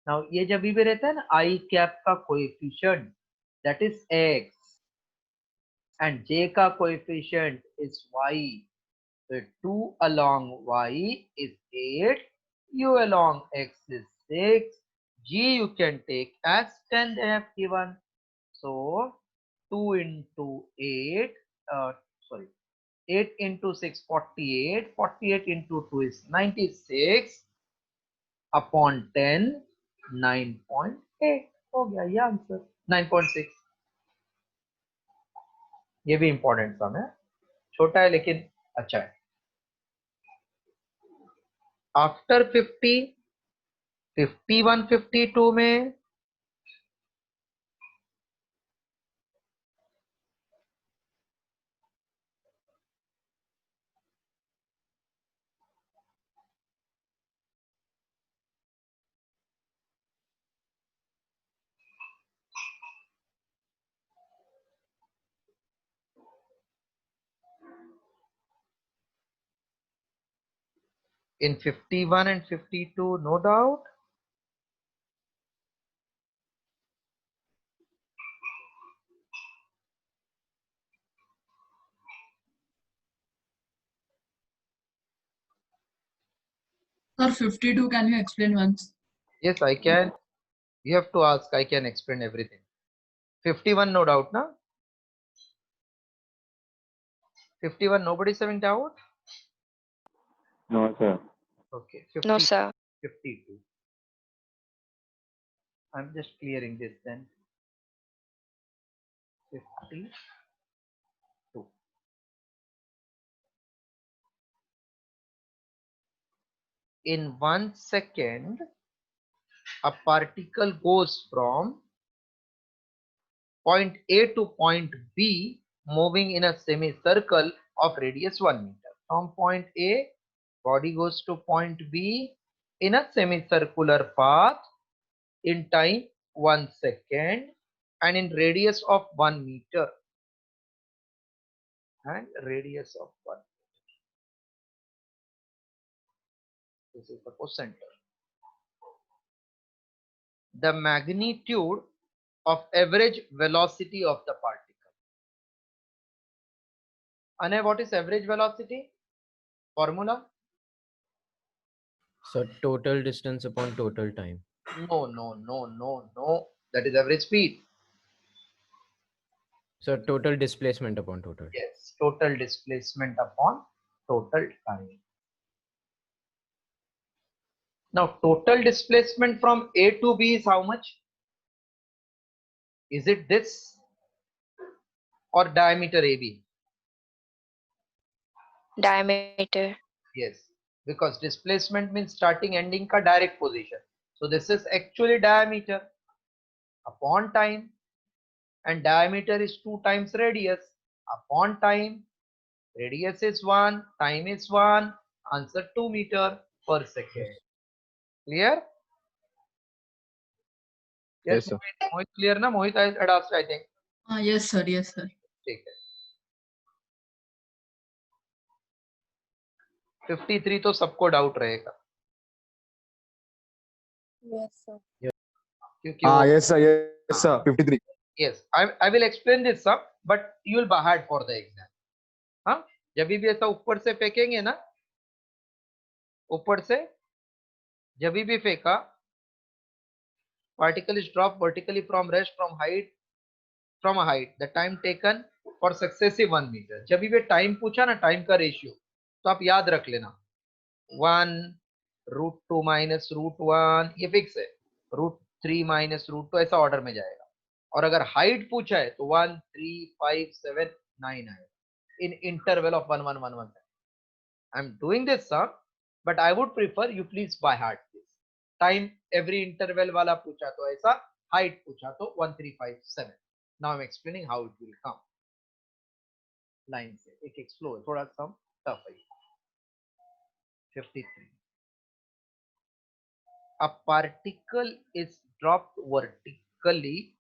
Now ये जब भी रहता है ना I cap का coefficient that is x and j का coefficient is y. So 2 along y is 8, u along x is 6, g you can take as 10 they have given. So 2 into 8, 8 into 6, 48, 48 into 2 is 96 upon 10, 9.8 हो गया ये answer 9.6. ये भी important सम है, छोटा है लेकिन अच्छा है. आफ्टर 50, 51, 52 में in 51 and 52 no doubt. Sir, 52, can you explain once? Yes, I can. You have to ask. I can explain everything. 51, no doubt, na? 51, nobody's having doubt? No, sir. Okay, 50, No, sir. 52. I'm just clearing this then. 52. In 1 second, a particle goes from point A to point B, moving in a semicircle of radius 1 meter. From point A, body goes to point B in a semicircular path in time 1 second and in radius of 1 meter. And radius of 1 meter. This is the center. The magnitude of average velocity of the particle. Anay, what is average velocity? Formula? So total distance upon total time. No. That is average speed. So total displacement upon total. Yes, total displacement upon total time. Now, total displacement from A to B is how much? Is it this or diameter AB? Diameter. Yes, because displacement means starting ending ka direct position. So this is actually diameter upon time, and diameter is 2 times radius upon time. Radius is 1, time is 1, answer 2 meter per second. Clear? Yes, sir. Mohit clear na? Mohit had asked, I think. Yes, sir. Yes, sir. ठीक है. 53 तो सबको doubt रहेगा Yes, sir. क्योंकि वो Yes, sir. Yes, sir. 53. yes, I will explain this sum, but you will by heart for the exam. हाँ, जब भी ऐसा ऊपर से फेंकेंगे ना, ऊपर से जब भी फेंका, particle is dropped vertically from rest from a height. The time taken for successive 1 meter. जब भी टाइम पूछा ना, टाइम का रेशियो, तो आप याद रख लेना 1 √2 माइनस √1, ये फिक्स है. √3 माइनस √2 ऐसा ऑर्डर में जाएगा. और अगर हाइट पूछा है तो 1 3 5 7 9 आएगा in interval of 1 1 1 1. I'm doing this sum, but I would prefer you please by heart this. Time every interval वाला पूछा तो ऐसा, height पूछा तो 1 3 5 7. Now I'm explaining how it will come. Line से एक slow है, थोड़ा सा tough है. 53. A particle is dropped vertically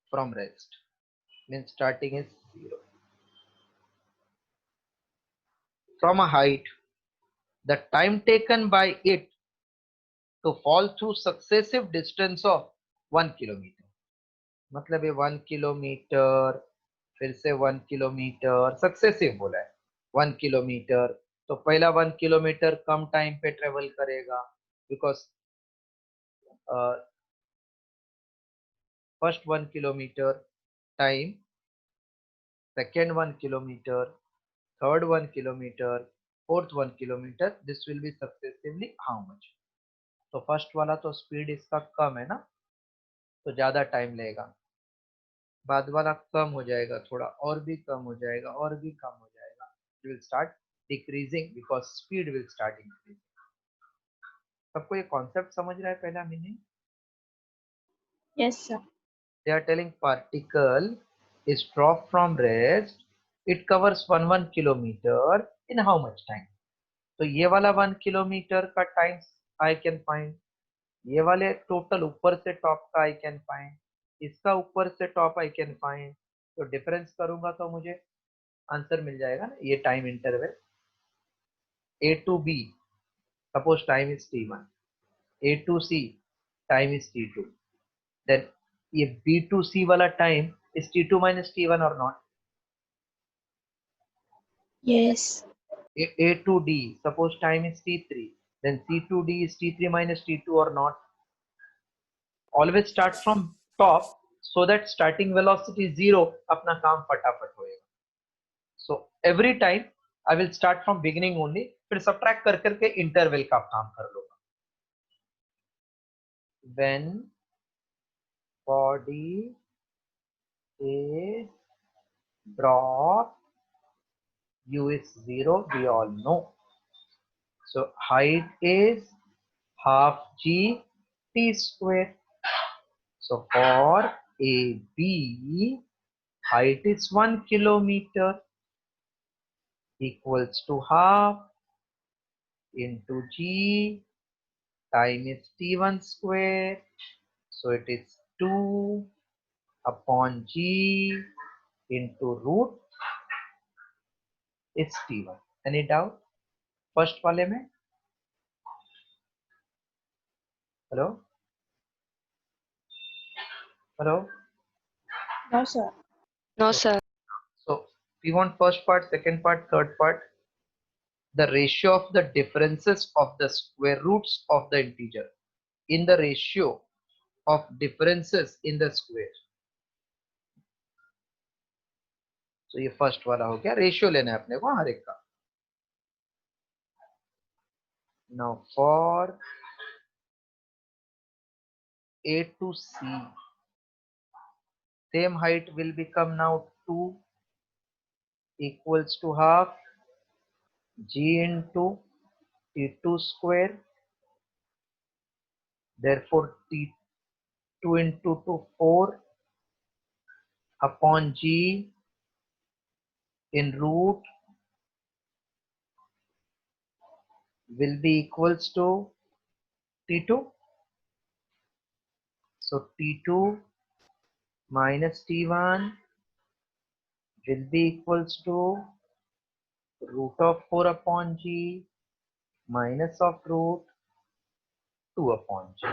from rest. Means starting is 0. From a height, the time taken by it to fall through successive distance of 1 kilometer. मतलब ये 1 kilometre, फिर से 1 किलोमीटर, सक्सेसिव बोला है 1 किलोमीटर. तो पहला 1 किलोमीटर कम time पे travel करेगा, because first 1 kilometre time, second 1 kilometre, third 1 kilometre, fourth 1 kilometre. This will be successively how much. तो फर्स्ट वाला तो स्पीड इसका कम है ना, तो ज्यादा टाइम लेगा. बाद वाला कम हो जाएगा, थोड़ा और भी कम हो जाएगा, और भी कम हो जाएगा. It will start decreasing because speed will start increasing. सबको ये कॉन्सेप्ट समझ रहा है पहला meaning? Yes, sir. They are telling particle is dropped from rest. It covers 1 kilometer in how much time? तो ये वाला 1 किलोमीटर का टाइम I can find. ये वाले टोटल ऊपर से टॉप का I can find. इसका ऊपर से टॉप I can find. तो डिफरेंस करूंगा तो मुझे आंसर मिल जाएगा ना. ये time interval A to B, suppose time is t1, A to C time is t2, then ये B to C वाला time is t2 minus t1 or not? Yes. A to D, suppose time is t3, then C to D is t3 minus t2 or not? Always start from top so that starting velocity is 0, अपना काम फटाफट होएगा. So every time I will start from beginning only, फिर subtract कर करके interval का काम कर लूंगा. When body is dropped, u is 0, we all know. So height is half g t square. So for AB, height is 1 kilometer equals to half into g, time is t1 square. So it is 2 upon g into root is t1. Any doubt? First वाले में? Hello? Hello? No, sir. No, sir. So we want first part, second part, third part. The ratio of the differences of the square roots of the integer in the ratio of differences in the square. So ये first वाला हो गया. Ratio लेना है अपने को हर एक का. Now for A to C, same height will become now 2 equals to half g into t2 square Therefore, T2 into 2, 4 upon G in root will be equals to T2. So T2 minus T1 will be equals to root of 4 upon G minus of root 2 upon G.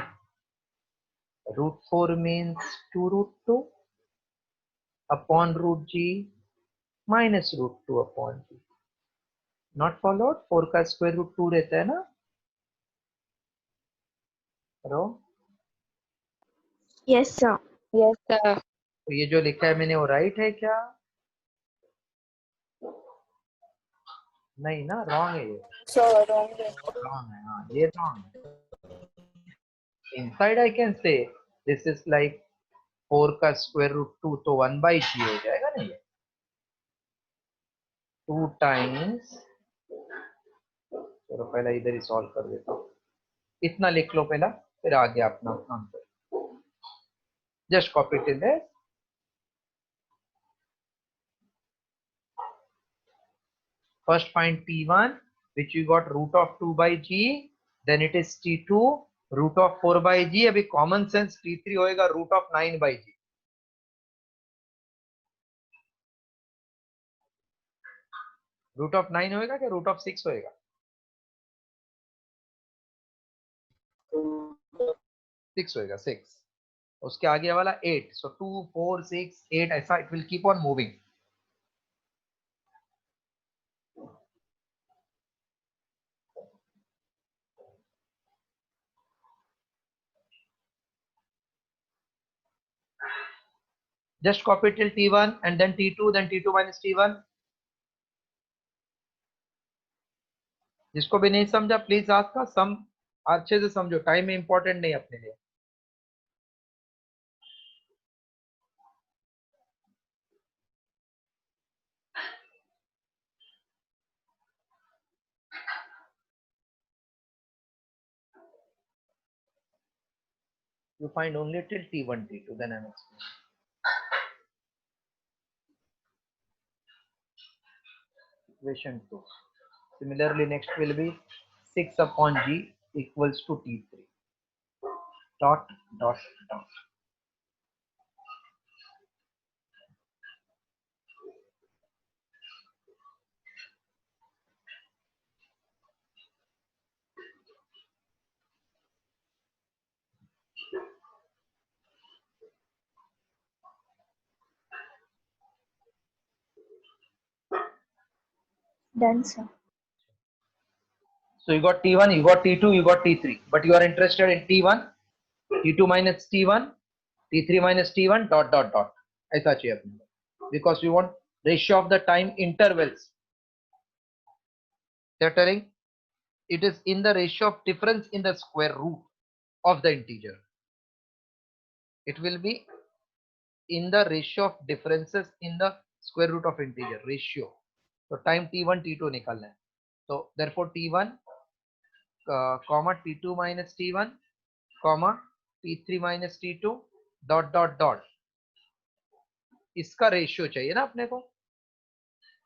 Root 4 means 2 root 2 upon root G minus root 2 upon G. Not followed? 4 का square root 2 रहता है ना? Hello, Yes, sir. Yes, sir. तो ये जो लिखा है मैंने वो राइट है क्या? नहीं ना, रॉन्ग है ये, So wrong. रॉन्ग है, हाँ ये रॉन्ग है. Inside I can say this is like 4 का स्क्वायर रूट 2 तो 1 by g हो जाएगा ना ये. 2 times, चलो पहले इधर ही सॉल्व कर देता हूँ. इतना लिख लो पहला, फिर आगे अपना answer. Just copy it in there. First find T1, which you got root of 2 by G. Then it is T2, root of 4 by G. अभी common sense T3 होएगा root of 9 by G. Root of 9 होएगा क्या root of 6 होएगा? 6 होएगा, 6. उसके आगे वाला 8. So 2, 4, 6, 8 ऐसा it will keep on moving. Just copy till T1 and then T2, then T2 minus T1. जिसको भी नहीं समझा प्लीज आज का सम अच्छे से समझो, टाइम इंपॉर्टेंट नहीं अपने लिए. You find only till T1, T2, then I'm explaining. Equation 2. Similarly, next will be 6 upon G equals to T3. Dot, dot, dot. Done, sir. So you got T1, you got T2, you got T3, but you are interested in T1, T2 minus T1, T3 minus T1, dot, dot, dot. ऐसा चाहिए अपने को. Because you want ratio of the time intervals. They are telling it is in the ratio of difference in the square root of the integer. It will be in the ratio of differences in the square root of integer ratio. So time T1, T2 निकालना है. So therefore T1, comma T2 minus T1, comma T3 minus T2, dot dot dot. इसका ratio चाहिए ना अपने को,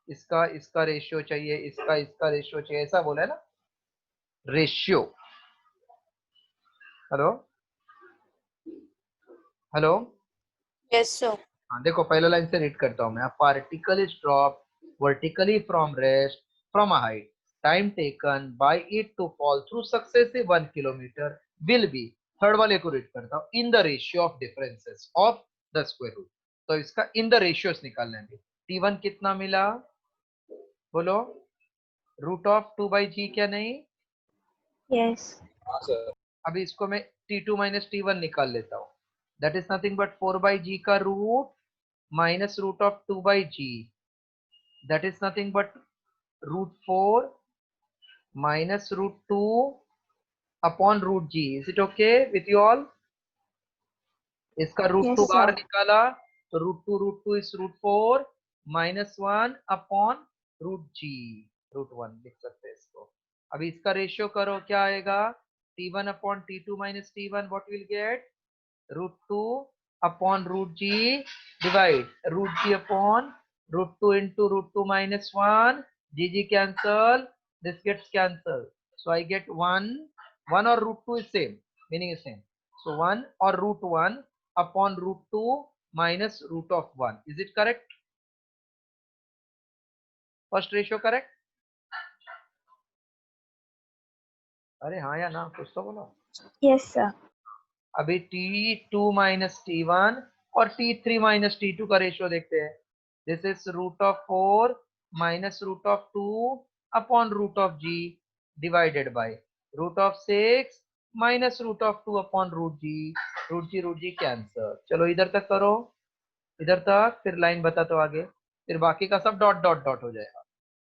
इसका ratio चाहिए, इसका रेशियो चाहिए, ऐसा बोला है ना, ratio. Hello hello. Yes, sir. हाँ देखो पहला लाइन से रीड करता हूँ मैं. Particle is drop vertically from rest from a height. Time taken by it to fall through successive 1 kilometre will be. Third वाले को रीड करता हूँ. In the ratio of differences of the square root. तो इसका in the ratios निकालना है. T1 कितना मिला बोलो? रूट ऑफ 2 by G क्या नहीं? Yes. अभी इसको मैं T2 minus T1 निकाल लेता हूँ. That is nothing but 4 by G का root minus root of 2 by G. That is nothing but root 4 minus root 2 upon root G. Is it okay with you all? इसका root Yes, 2 बाहर sir. निकाला तो root 2 is root 4 minus 1 upon root G. root 1 लिख सकते हैं इसको. अभी इसका रेशियो करो, क्या आएगा? T1 upon T2 minus T1, what we'll get? Root 2 upon root G, divide root G upon root 2 into root 2 minus 1, GG cancel, this gets cancelled. So I get 1 or root 2 is same, meaning is same. So 1 or root 1 upon root 2 minus root of 1. Is it correct? First ratio correct? अरे हाँ या ना कुछ तो बोलो. Yes, sir. अभी T2 minus T1 और T3 minus T2 का रेशियो देखते हैं. This is root of 4 minus root of 2 upon root of G divided by root of 6 minus root of 2 upon root G. root G cancel. चलो इधर तक करो, इधर तक, फिर लाइन बता तो आगे, फिर बाकी का सब डॉट डॉट डॉट हो जाएगा.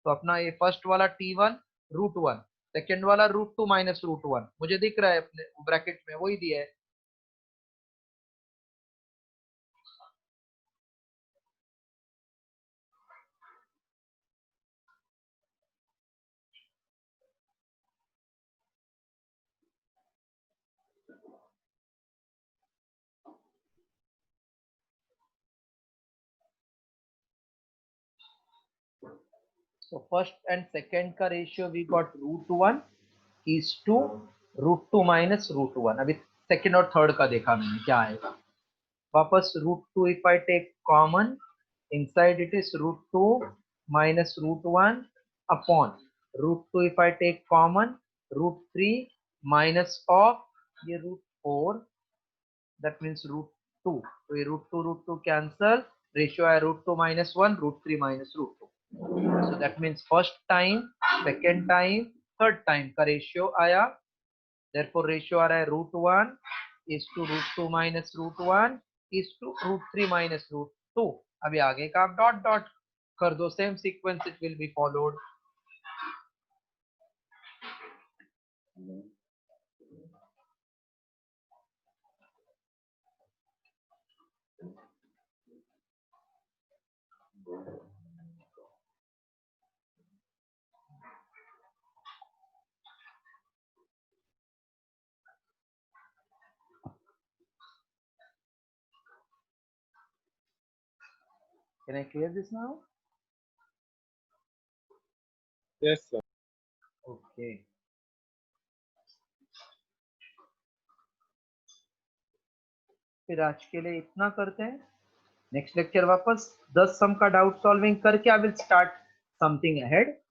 तो अपना ये फर्स्ट वाला T1 रूट 1, सेकेंड वाला रूट 2 माइनस रूट 1 मुझे दिख रहा है अपने ब्रैकेट में, वही दिया है. So first and second का ratio we got root 1 is to root 2 minus root 1. अभी second और third का देखा मैंने क्या आएगा. वापस root 2 if I take common, inside it is root 2 minus root 1 upon root 2 if I take common, root 3 minus of ये root 4, that means root 2. तो ये root 2 cancel, ratio है root 2 minus 1, root 3 minus root 2. So that means first time, second time, third time का ratio आया. Therefore ratio आ रहा है root 1 is to root 2 minus root 1 is to root 3 minus root 2. अभी आगे का आप dot dot कर दो, same sequence it will be followed. Can I clear this now? Yes, sir. Okay. फिर आज के लिए इतना करते हैं. नेक्स्ट लेक्चर वापस 10 सम का डाउट सॉल्विंग करके I will start something ahead.